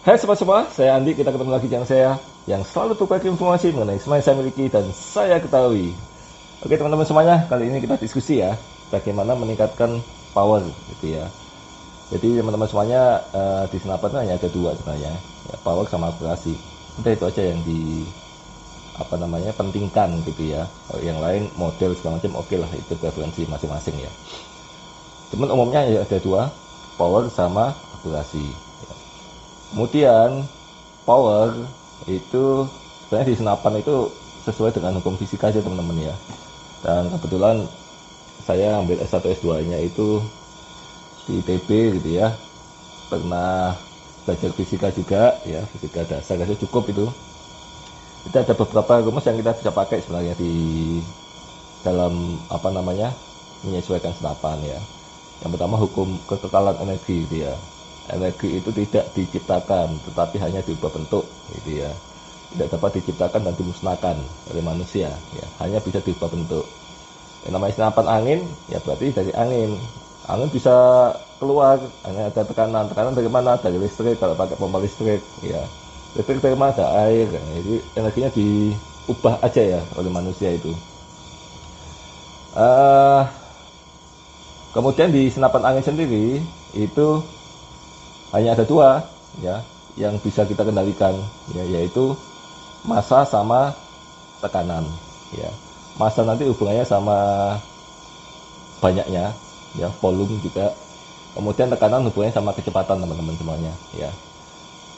Hai sobat semua, saya Andi. Kita ketemu lagi dengan saya yang selalu berbagi informasi mengenai semua yang saya miliki dan saya ketahui. Oke teman-teman semuanya, kali ini kita diskusi ya, bagaimana meningkatkan power gitu ya. Jadi teman-teman semuanya, di senapan hanya ada dua sebenarnya, ya, power sama akurasi. Udah itu aja yang pentingkan gitu ya. Kalau yang lain model segala macam oke lah, itu preferensi masing-masing ya. Cuman umumnya ya ada dua, power sama akurasi. Kemudian power itu sebenarnya di senapan itu sesuai dengan hukum fisika aja teman-teman ya. Dan kebetulan saya ambil S1 S2 nya itu di ITB gitu ya. Pernah belajar fisika juga ya, fisika dasar aja cukup itu. Itu ada beberapa rumus yang kita bisa pakai sebenarnya di dalam menyesuaikan senapan ya. Yang pertama hukum kekekalan energi gitu ya. Energi itu tidak diciptakan tetapi hanya diubah bentuk gitu ya, tidak dapat diciptakan dan dimusnahkan oleh manusia ya, hanya bisa diubah bentuk. Yang namanya senapan angin ya berarti dari angin bisa keluar, hanya ada tekanan dari mana? Dari listrik kalau pakai pompa listrik ya, listrik dari mana? Ada air ya. Jadi energinya diubah aja ya oleh manusia itu. Kemudian di senapan angin sendiri itu hanya ada dua ya yang bisa kita kendalikan ya, yaitu massa sama tekanan ya. Massa nanti hubungannya sama banyaknya ya, volume juga. Kemudian tekanan hubungannya sama kecepatan teman-teman semuanya ya.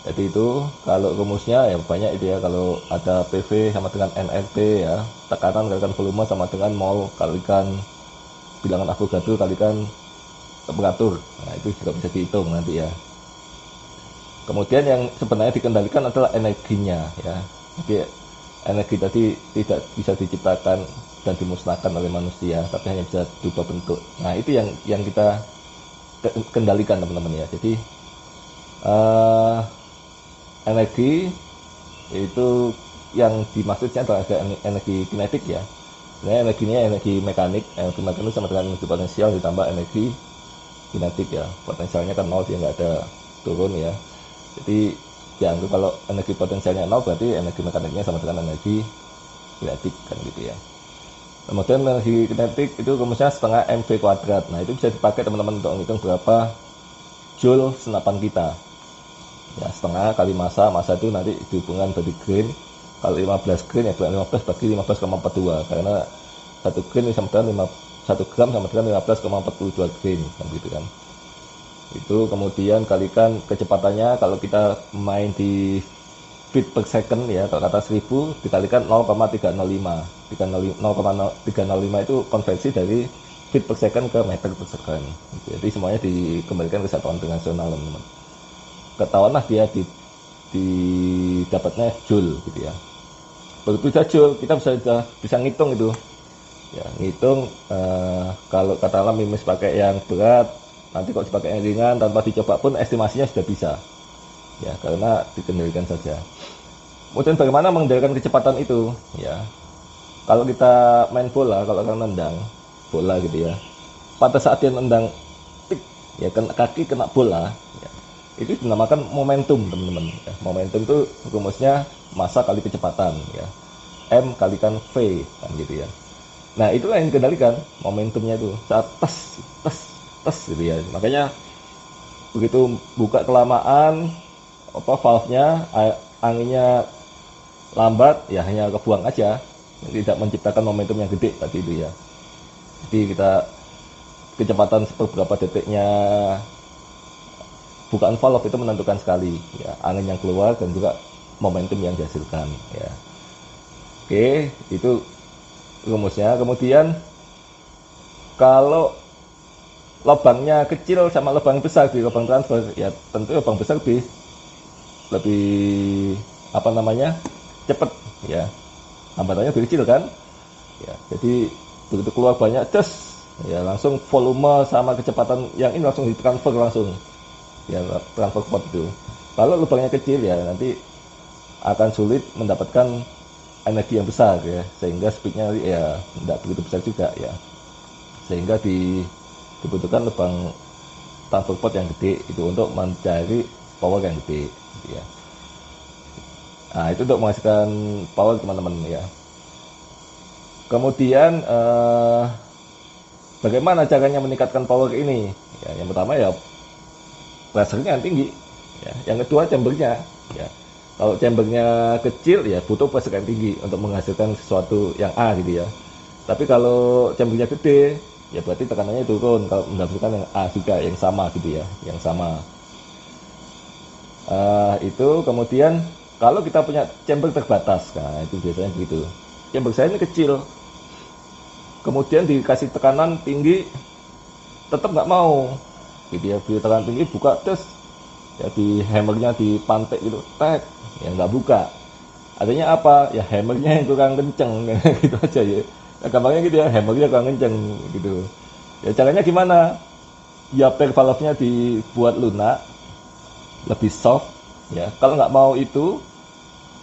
Jadi itu kalau rumusnya ya banyak itu ya, kalau ada PV sama dengan nRT ya, tekanan kalikan volume sama dengan mol kalikan bilangan Avogadro kalikan temperatur. Nah itu juga bisa dihitung nanti ya. Kemudian yang sebenarnya dikendalikan adalah energinya ya. Jadi energi tadi tidak bisa diciptakan dan dimusnahkan oleh manusia, tapi hanya bisa diubah bentuk. Nah itu yang kita kendalikan teman-teman ya. Jadi energi itu yang dimaksudnya adalah energi kinetik ya. Sebenarnya energinya energi mekanik sama dengan energi potensial ditambah energi kinetik ya. Potensialnya kan 0, dia nggak ada turun ya. Jadi dianggap kalau energi potensialnya 0 berarti energi mekaniknya sama dengan energi kinetik kan gitu ya. Kemudian energi kinetik itu rumusnya setengah mv kuadrat. Nah itu bisa dipakai teman-teman untuk menghitung berapa joule senapan kita ya. Setengah kali massa itu nanti dihubungkan dari grain. Kalau 15 grain ya 15 bagi 15,42, karena 1 grain sama dengan 1 gram sama dengan 15,42 grain kan gitu kan. Itu kemudian kalikan kecepatannya, kalau kita main di feet per second ya, kalau kata 1000 dikalikan 0,305. 0,305 itu konversi dari feet per second ke meter per second. Jadi semuanya dikembalikan ke satuan internasional teman-teman. Ketahuanlah dia dapatnya joule gitu ya. Begitu joule kita bisa ngitung itu ya, ngitung kalau katakanlah mimis pakai yang berat, nanti kok dipakai yang ringan tanpa dicoba pun estimasinya sudah bisa ya, karena dikendalikan saja. Kemudian bagaimana mengendalikan kecepatan itu ya, kalau kita main bola, kalau orang nendang bola gitu ya, pada saat dia nendang tik ya, kaki kena bola ya, itu dinamakan momentum teman-teman ya. Momentum itu rumusnya massa kali kecepatan ya, M kalikan V kan gitu ya. Nah itulah yang dikendalikan momentumnya itu saat tes gitu ya. Makanya begitu buka kelamaan valve-nya, anginnya lambat ya, hanya kebuang aja, tidak menciptakan momentum yang gede tadi itu ya. Jadi kita kecepatan seberapa detiknya bukaan valve itu menentukan sekali ya, angin yang keluar dan juga momentum yang dihasilkan ya. Oke, itu rumusnya. Kemudian kalau lubangnya kecil sama lubang besar di lubang transfer ya, tentu lubang besar lebih cepat ya, hambatannya lebih kecil kan ya. Jadi begitu keluar banyak ya, langsung volume sama kecepatan yang ini langsung ditransfer langsung ya, transfer kuat itu. Kalau lubangnya kecil ya nanti akan sulit mendapatkan energi yang besar ya, sehingga speednya ya tidak begitu besar juga ya, sehingga dibutuhkan lubang transfer port yang gede itu untuk mencari power yang gede gitu ya. Nah, itu untuk menghasilkan power teman-teman ya. Kemudian bagaimana caranya meningkatkan power ini? Ya, yang pertama ya pressure-nya yang tinggi. Ya. Yang kedua chambernya. Ya. Kalau chambernya kecil ya butuh pressure yang tinggi untuk menghasilkan sesuatu yang A gitu ya. Tapi kalau chambernya gede ya berarti tekanannya turun kalau menghasilkan yang A juga yang sama gitu ya, yang sama. Itu kemudian kalau kita punya chamber terbatas, nah itu biasanya begitu. Chamber saya ini kecil, kemudian dikasih tekanan tinggi, tetap nggak mau, gitu ya. Di tekanan tinggi buka terus, ya di hammernya dipantek gitu, tek, ya nggak buka. Artinya apa? Ya hammernya yang kurang kenceng, gitu aja ya. Nah, gampangnya gitu ya, hammernya kurang kenceng, gitu. Ya caranya gimana? Ya per valve-nya dibuat lunak, lebih soft. Ya, kalau nggak mau itu,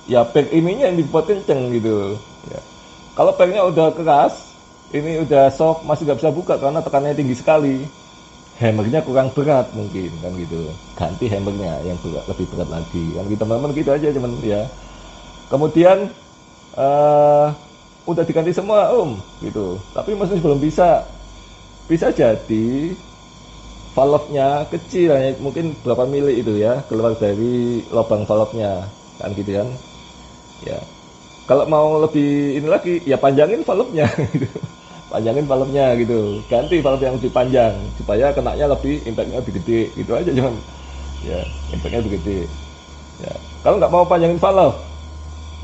ya per ininya yang dibuat kenceng gitu. Ya. Kalau pernya udah keras, ini udah soft, masih nggak bisa buka karena tekanannya tinggi sekali. Hammernya kurang berat mungkin kan gitu. Ganti hammernya yang berat, lebih berat lagi. Kan gitu teman-teman, gitu aja cuman ya. Kemudian udah diganti semua gitu. Tapi masih belum bisa. Bisa jadi valve-nya kecil, hanya mungkin berapa mili itu ya keluar dari lubang valve-nya kan gitu kan ya. Kalau mau lebih ini lagi ya panjangin valve-nya gitu. Panjangin valve-nya gitu, ganti valve yang lebih panjang supaya kenanya lebih, impact-nya lebih gede gitu aja cuman ya, impact-nya lebih gede ya. Kalau nggak mau panjangin valve,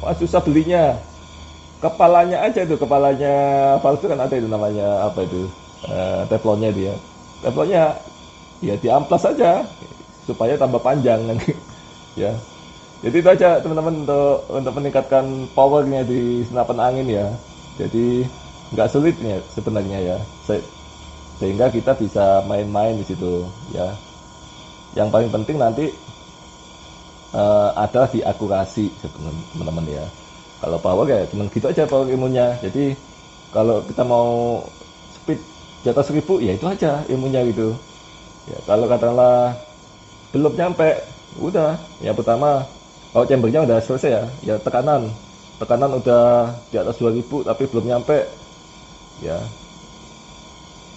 wah susah belinya, kepalanya aja itu, kepalanya valve itu kan ada itu namanya apa itu, teflonnya dia, teflonnya ya diamplas saja supaya tambah panjang kan ya. Jadi itu aja teman-teman untuk meningkatkan powernya di senapan angin ya. Jadi nggak sulit ya sebenarnya ya, sehingga kita bisa main-main di situ ya. Yang paling penting nanti adalah di akurasi teman-teman ya. Kalau power ya cuman gitu aja power ilmunya. Jadi kalau kita mau speed di atas 1000 ya itu aja ilmunya gitu. Ya, kalau katakanlah belum nyampe, udah. Yang pertama, kalau chambernya udah selesai ya tekanan udah di atas 2000 tapi belum nyampe. Ya,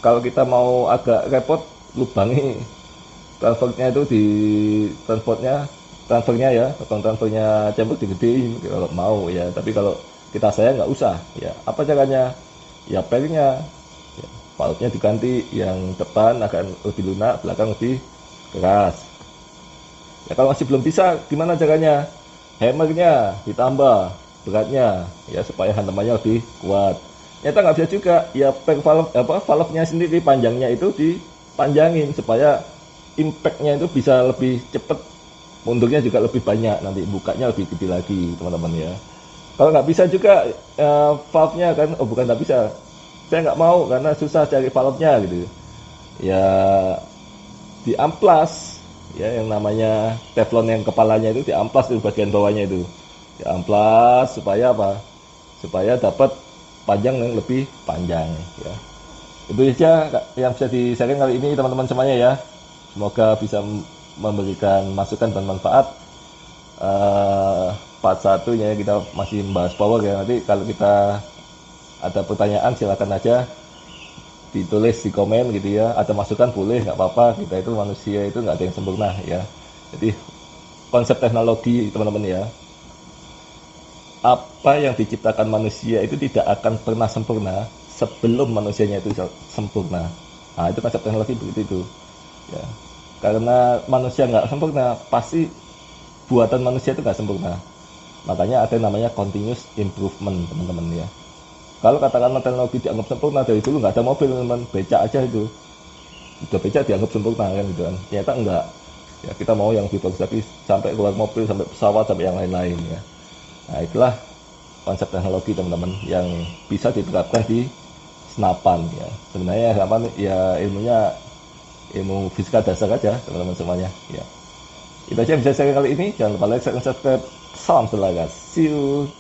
kalau kita mau agak repot, lubangi transfernya itu di transfernya ya, transfernya chamber digedein kalau mau ya. Tapi kalau kita saya nggak usah. Ya, apa caranya? Ya pairnya. Valve-nya diganti, yang depan akan lebih lunak, belakang lebih keras. Ya kalau masih belum bisa, gimana caranya? Hammernya ditambah beratnya, ya supaya hantamannya lebih kuat. Ternyata nggak bisa juga, ya per valve-nya sendiri panjangnya itu dipanjangin supaya impact-nya itu bisa lebih cepat, mundurnya juga lebih banyak, nanti bukanya lebih gede lagi teman-teman ya. Kalau nggak bisa juga valve-nya kan, bukan nggak bisa. Saya nggak mau karena susah cari valve-nya gitu ya, diamplas ya, yang namanya teflon yang kepalanya itu diamplas di bagian bawahnya itu, diamplas supaya apa, supaya dapat panjang yang lebih panjang ya. Itu saja yang bisa di-sharing kali ini teman-teman semuanya ya, semoga bisa memberikan masukan dan manfaat. Part 1 ya kita masih membahas power ya, nanti kalau kita ada pertanyaan silakan aja ditulis di komen gitu ya, ada masukan boleh, nggak apa-apa, kita itu manusia itu nggak ada yang sempurna ya. Jadi konsep teknologi teman-teman ya, apa yang diciptakan manusia itu tidak akan pernah sempurna sebelum manusianya itu sempurna. Nah itu konsep teknologi begitu itu ya, karena manusia nggak sempurna, pasti buatan manusia itu nggak sempurna, makanya ada yang namanya continuous improvement teman-teman ya. Kalau katakanlah teknologi dianggap sempurna dari dulu, nggak ada mobil teman-teman, becak aja itu udah becak dianggap sempurna kan gitu kan, ternyata enggak ya. Kita mau yang lebih bagus lagi, sampai keluar mobil, sampai pesawat, sampai yang lain-lain ya. Nah itulah konsep teknologi teman-teman yang bisa diterapkan di senapan ya. Sebenarnya senapan ya ilmunya ilmu fisika dasar aja teman-teman semuanya ya. Itu aja yang bisa saya kali ini, jangan lupa like, share, dan subscribe. Salam setelah, see you.